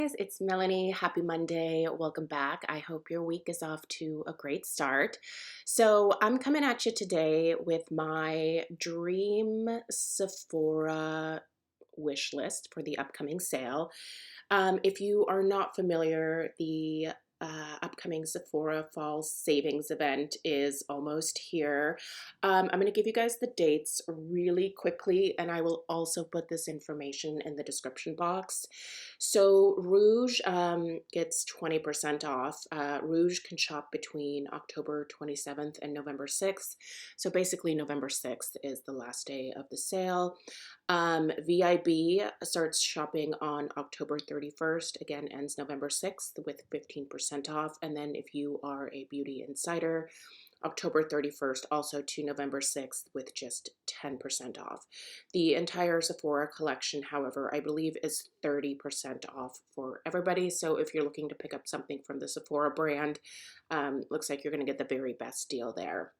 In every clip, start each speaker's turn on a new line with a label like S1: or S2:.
S1: Guys, it's Melanie. Happy Monday. Welcome back. I hope your week is off to a great start. So I'm coming at you today with my dream Sephora wish list for the upcoming sale. If you are not familiar, the upcoming Sephora Fall Savings event is almost here. I'm going to give you guys the dates really quickly, and I will also put this information in the description box. So Rouge gets 20% off. Rouge can shop between October 27th and November 6th. So basically November 6th is the last day of the sale. VIB starts shopping on October 31st, again ends November 6th with 15% off. And then if you are a beauty insider, October 31st also to November 6th with just 10% off. The entire Sephora collection, however, I believe is 30% off for everybody. So if you're looking to pick up something from the Sephora brand, looks like you're going to get the very best deal there.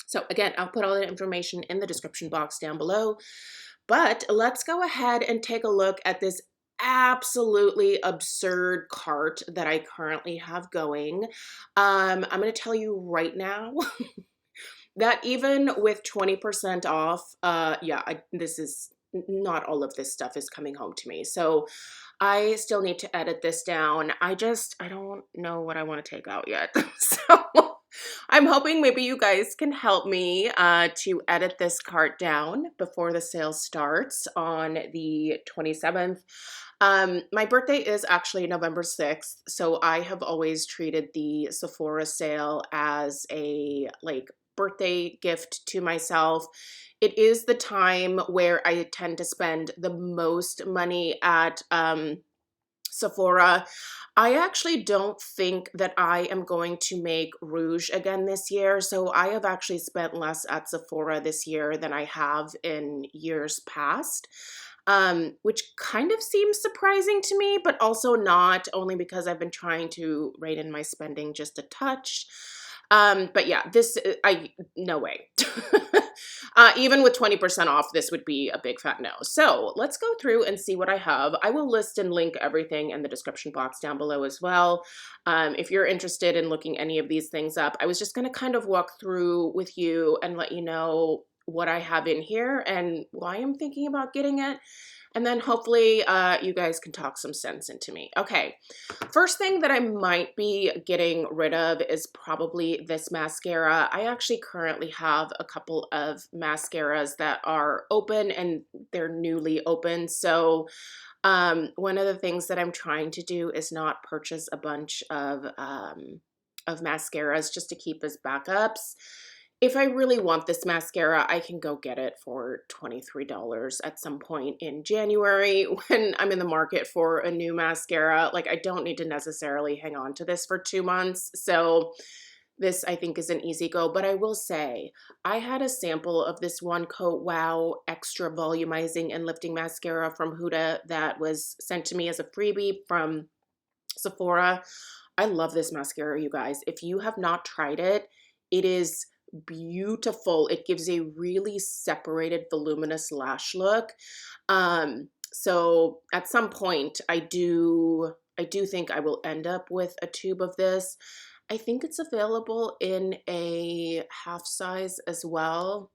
S1: So again, I'll put all the information in the description box down below. But let's go ahead and take a look at this absolutely absurd cart that I currently have going. I'm going to tell you right now that even with 20% off, this is not all of this stuff is coming home to me. So I still need to edit this down. I don't know what I want to take out yet. So I'm hoping maybe you guys can help me to edit this cart down before the sale starts on the 27th. My birthday is actually November 6th, so I have always treated the Sephora sale as a birthday gift to myself. It is the time where I tend to spend the most money at Sephora. I actually don't think that I am going to make Rouge again this year. So I have actually spent less at Sephora this year than I have in years past, which kind of seems surprising to me, but also not, only because I've been trying to rein in my spending just a touch. But yeah, no way. Even with 20% off, this would be a big fat no. So let's go through and see what I have. I will list and link everything in the description box down below as well. If you're interested in looking any of these things up, I was just going to kind of walk through with you and let you know what I have in here and why I'm thinking about getting it. And then hopefully you guys can talk some sense into me. Okay, first thing that I might be getting rid of is probably this mascara. I actually currently have a couple of mascaras that are open and they're newly open. So one of the things that I'm trying to do is not purchase a bunch of mascaras just to keep as backups. If I really want this mascara, I can go get it for $23 at some point in January when I'm in the market for a new mascara. Like, I don't need to necessarily hang on to this for 2 months. So this, I think, is an easy go. But I will say, I had a sample of this One Coat Wow Extra Volumizing and Lifting Mascara from Huda that was sent to me as a freebie from Sephora. I love this mascara, you guys. If you have not tried it, it is beautiful. It gives a really separated, voluminous lash look. So at some point, I do think I will end up with a tube of this. I think it's available in a half size as well.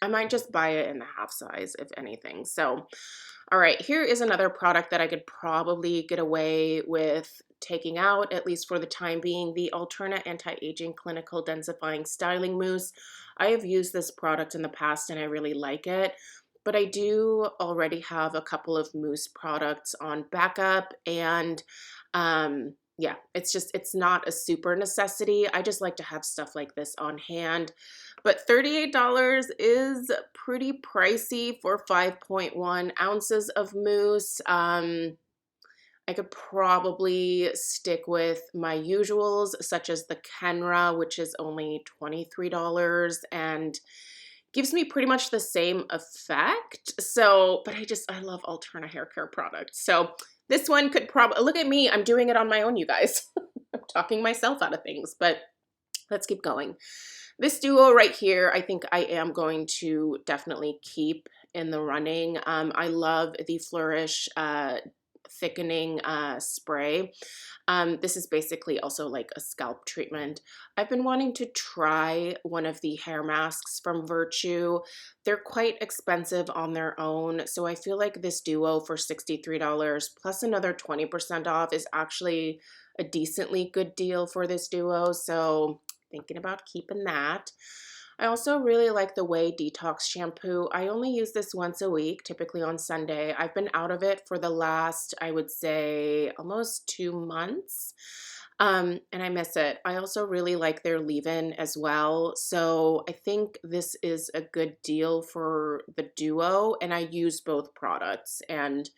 S1: I might just buy it in the half size, if anything. So, all right, here is another product that I could probably get away with taking out, at least for the time being, the Alterna Anti-Aging Clinical Densifying Styling Mousse. I have used this product in the past and I really like it, but I do already have a couple of mousse products on backup, and yeah, it's not a super necessity. I just like to have stuff like this on hand. But $38 is pretty pricey for 5.1 ounces of mousse. I could probably stick with my usuals, such as the Kenra, which is only $23 and gives me pretty much the same effect. So, but I love Alterna hair care products. So this one could probably, look at me, I'm doing it on my own, you guys. I'm talking myself out of things, but let's keep going. This duo right here, I think I am going to definitely keep in the running. I love the Flourish thickening spray. This is basically also like a scalp treatment. I've been wanting to try one of the hair masks from Virtue. They're quite expensive on their own, so I feel like this duo for $63 plus another 20% off is actually a decently good deal for this duo, so thinking about keeping that. I also really like the Wayy Detox shampoo. I only use this once a week, typically on Sunday. I've been out of it for the last, I would say, almost 2 months. And I miss it. I also really like their leave-in as well. So I think this is a good deal for the duo, and I use both products and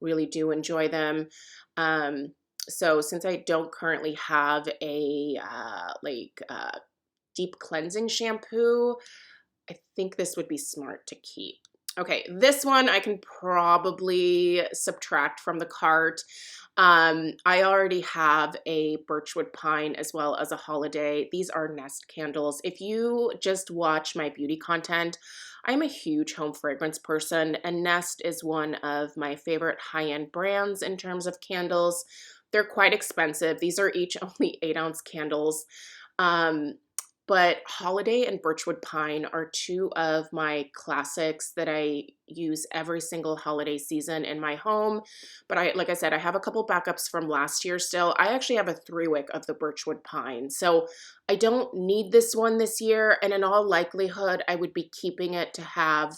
S1: really do enjoy them. So since I don't currently have a deep cleansing shampoo, I think this would be smart to keep. Okay, this one I can probably subtract from the cart. I already have a Birchwood Pine as well as a Holiday. These are Nest candles. If you just watch my beauty content, I'm a huge home fragrance person, and Nest is one of my favorite high-end brands in terms of candles. They're quite expensive. These are each only 8-ounce candles. But Holiday and Birchwood Pine are two of my classics that I use every single holiday season in my home. But like I said, I have a couple backups from last year still. I actually have a 3-wick of the Birchwood Pine. So I don't need this one this year. And in all likelihood, I would be keeping it to have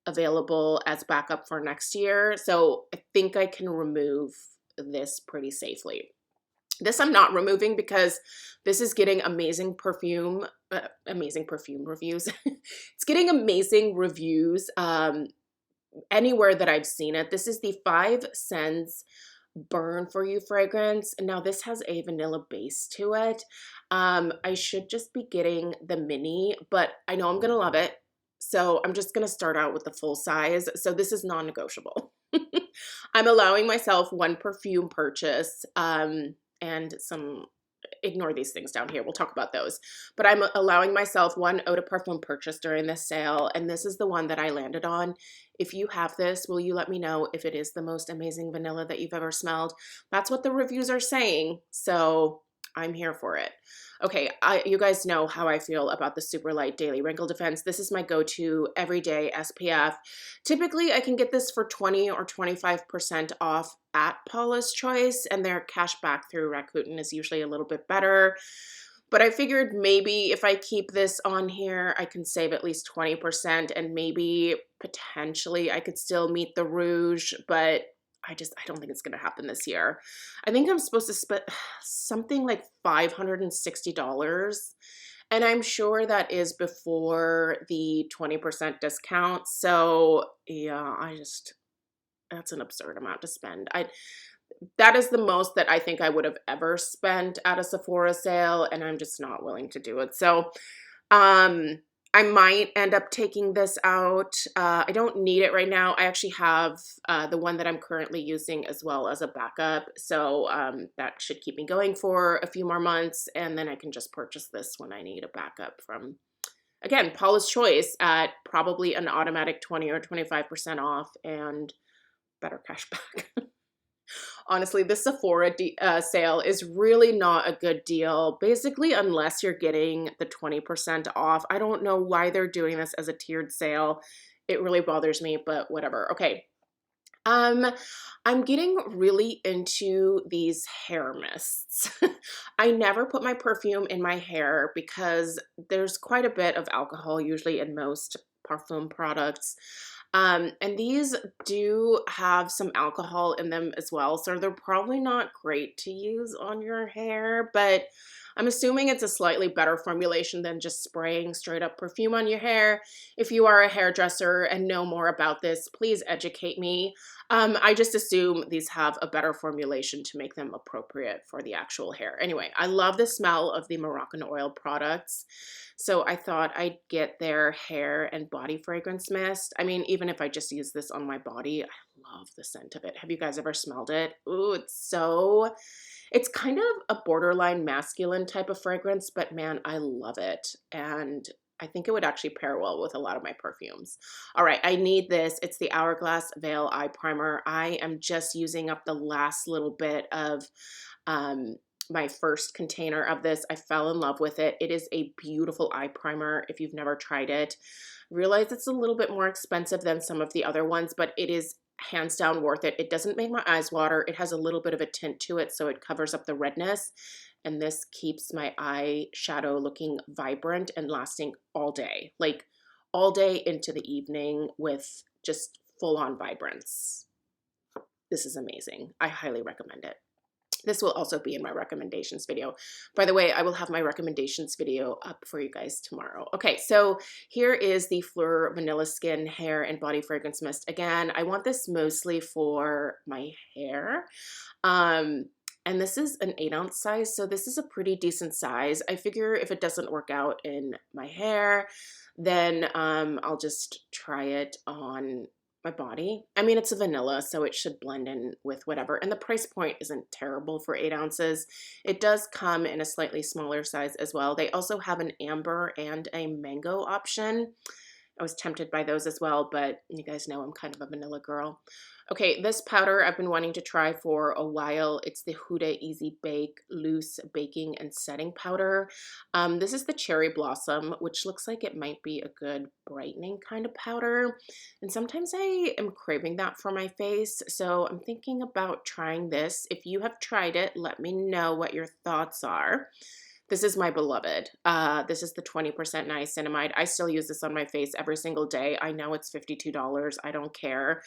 S1: available as backup for next year. So I think I can remove this pretty safely. This I'm not removing because this is getting amazing perfume reviews. It's getting amazing reviews anywhere that I've seen it. This is the 5 Scents Burn For You fragrance. Now this has a vanilla base to it. I should just be getting the mini, but I know I'm gonna love it. So I'm just gonna start out with the full size. So this is non-negotiable. I'm allowing myself one perfume purchase. And some, ignore these things down here. We'll talk about those. But I'm allowing myself one eau de parfum purchase during this sale, and this is the one that I landed on. If you have this, will you let me know if it is the most amazing vanilla that you've ever smelled? That's what the reviews are saying, so I'm here for it. Okay, you guys know how I feel about the Super Light Daily Wrinkle Defense. This is my go-to everyday SPF. Typically, I can get this for 20 or 25% off at Paula's Choice, and their cash back through Rakuten is usually a little bit better. But I figured maybe if I keep this on here, I can save at least 20%, and maybe potentially I could still meet the Rouge, but I don't think it's going to happen this year. I think I'm supposed to spend something like $560. And I'm sure that is before the 20% discount. So yeah, that's an absurd amount to spend. That is the most that I think I would have ever spent at a Sephora sale, and I'm just not willing to do it. So, I might end up taking this out. I don't need it right now. I actually have the one that I'm currently using as well as a backup. So that should keep me going for a few more months. And then I can just purchase this when I need a backup from, again, Paula's Choice at probably an automatic 20 or 25% off and better cash back. Honestly, this Sephora sale is really not a good deal, basically, unless you're getting the 20% off. I don't know why they're doing this as a tiered sale. It really bothers me, but whatever. Okay. I'm getting really into these hair mists. I never put my perfume in my hair because there's quite a bit of alcohol usually in most parfum products. And these do have some alcohol in them as well, so they're probably not great to use on your hair, but I'm assuming it's a slightly better formulation than just spraying straight up perfume on your hair. If you are a hairdresser and know more about this, please educate me. I just assume these have a better formulation to make them appropriate for the actual hair. Anyway, I love the smell of the Moroccan oil products. So I thought I'd get their hair and body fragrance mist. I mean, even if I just use this on my body, I love the scent of it. Have you guys ever smelled it? Ooh, it's kind of a borderline masculine type of fragrance, but man, I love it. And I think it would actually pair well with a lot of my perfumes. All right, I need this. It's the Hourglass Veil Eye Primer. I am just using up the last little bit of um, my first container of this. I fell in love with it. It is a beautiful eye primer if you've never tried it. Realize it's a little bit more expensive than some of the other ones, but it is hands down worth it. It doesn't make my eyes water. It has a little bit of a tint to it, so it covers up the redness. And this keeps my eyeshadow looking vibrant and lasting all day, like all day into the evening with just full on vibrance. This is amazing. I highly recommend it. This will also be in my recommendations video. By the way, I will have my recommendations video up for you guys tomorrow. Okay, so here is the Fleur Vanilla Skin Hair and Body Fragrance Mist. Again, I want this mostly for my hair. And this is an 8-ounce size, so this is a pretty decent size. I figure if it doesn't work out in my hair, then I'll just try it on my body. I mean, it's a vanilla, so it should blend in with whatever. And the price point isn't terrible for 8 ounces. It does come in a slightly smaller size as well. They also have an amber and a mango option. I was tempted by those as well, but you guys know I'm kind of a vanilla girl. Okay, this powder I've been wanting to try for a while. It's the Huda Easy Bake Loose Baking and Setting Powder. This is the Cherry Blossom, which looks like it might be a good brightening kind of powder. And sometimes I am craving that for my face, so I'm thinking about trying this. If you have tried it, let me know what your thoughts are. This is my beloved. This is the 20% niacinamide. I still use this on my face every single day. I know it's $52. I don't care.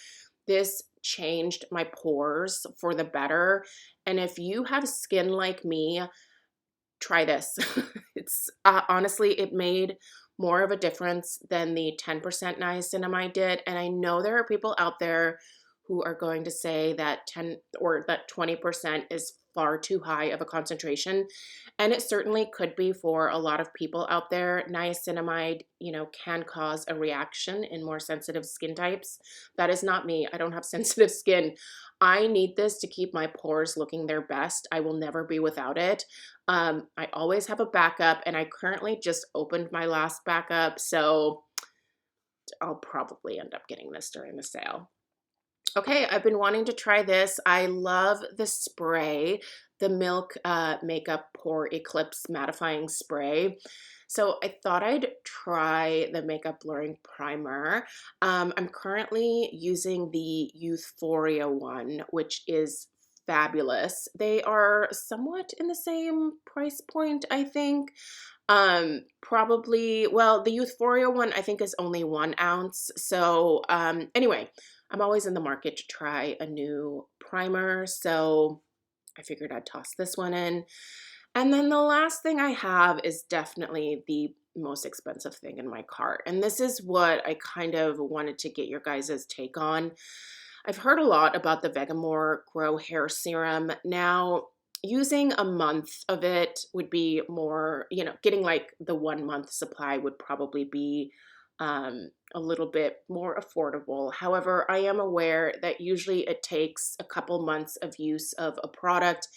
S1: This changed my pores for the better. And if you have skin like me, try this. It's honestly, it made more of a difference than the 10% niacinamide did. And I know there are people out there who are going to say that 10 or that 20% is far too high of a concentration. And it certainly could be for a lot of people out there. Niacinamide, can cause a reaction in more sensitive skin types. That is not me. I don't have sensitive skin. I need this to keep my pores looking their best. I will never be without it. I always have a backup, and I currently just opened my last backup, so I'll probably end up getting this during the sale. Okay, I've been wanting to try this. I love the spray, the Milk Makeup Pore Eclipse Mattifying Spray. So I thought I'd try the Makeup Blurring Primer. I'm currently using the Youthforia one, which is fabulous. They are somewhat in the same price point, I think. Probably, well, the Youthforia one I think is only 1 ounce. So anyway, I'm always in the market to try a new primer, so I figured I'd toss this one in. And then the last thing I have is definitely the most expensive thing in my cart. And this is what I kind of wanted to get your guys' take on. I've heard a lot about the Vegamour Grow Hair Serum. Now, using a month of it would be more, getting like the 1 month supply would probably be a little bit more affordable. However, I am aware that usually it takes a couple months of use of a product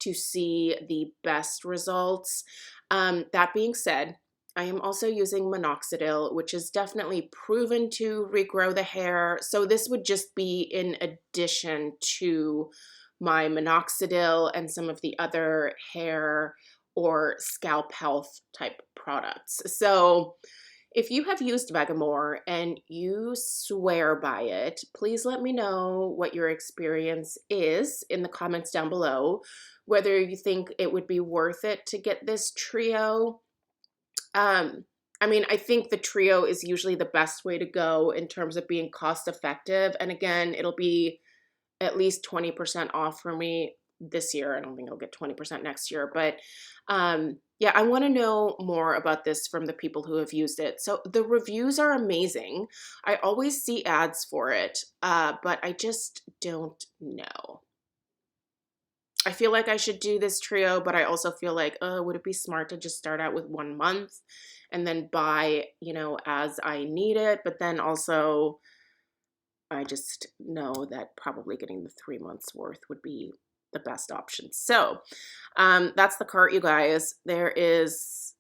S1: to see the best results. That being said, I am also using minoxidil, which is definitely proven to regrow the hair. So this would just be in addition to my minoxidil and some of the other hair or scalp health type products. So if you have used Vegamour and you swear by it, please let me know what your experience is in the comments down below, whether you think it would be worth it to get this trio. I mean, I think the trio is usually the best way to go in terms of being cost effective. And again, it'll be at least 20% off for me this year. I don't think I'll get 20% next year, but yeah, I want to know more about this from the people who have used it. So the reviews are amazing. I always see ads for it, but I just don't know. I feel like I should do this trio, but I also feel like, would it be smart to just start out with 1 month and then buy, as I need it? But then also, I just know that probably getting the 3 months worth would be the best option. So that's the cart, you guys. There is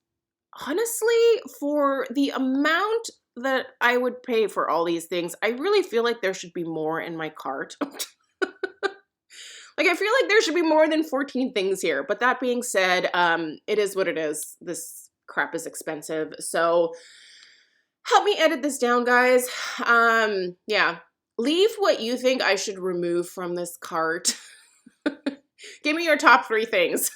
S1: honestly, for the amount that I would pay for all these things, I really feel like there should be more in my cart. Like, I feel like there should be more than 14 things here. But that being said, it is what it is. This crap is expensive. So help me edit this down, guys. Yeah. Leave what you think I should remove from this cart. Give me your top 3 things.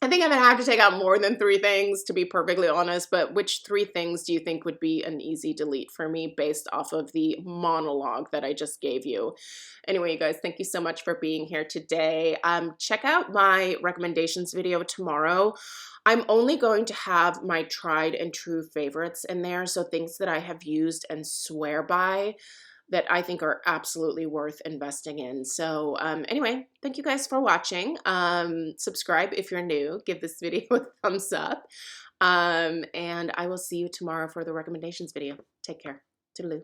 S1: I think I'm gonna have to take out more than 3 things, to be perfectly honest, but which 3 things do you think would be an easy delete for me based off of the monologue that I just gave you? Anyway, you guys, thank you so much for being here today. Check out my recommendations video tomorrow. I'm only going to have my tried and true favorites in there, so things that I have used and swear by, that I think are absolutely worth investing in. So anyway, thank you guys for watching. Subscribe if you're new. Give this video a thumbs up. And I will see you tomorrow for the recommendations video. Take care. Toodaloo.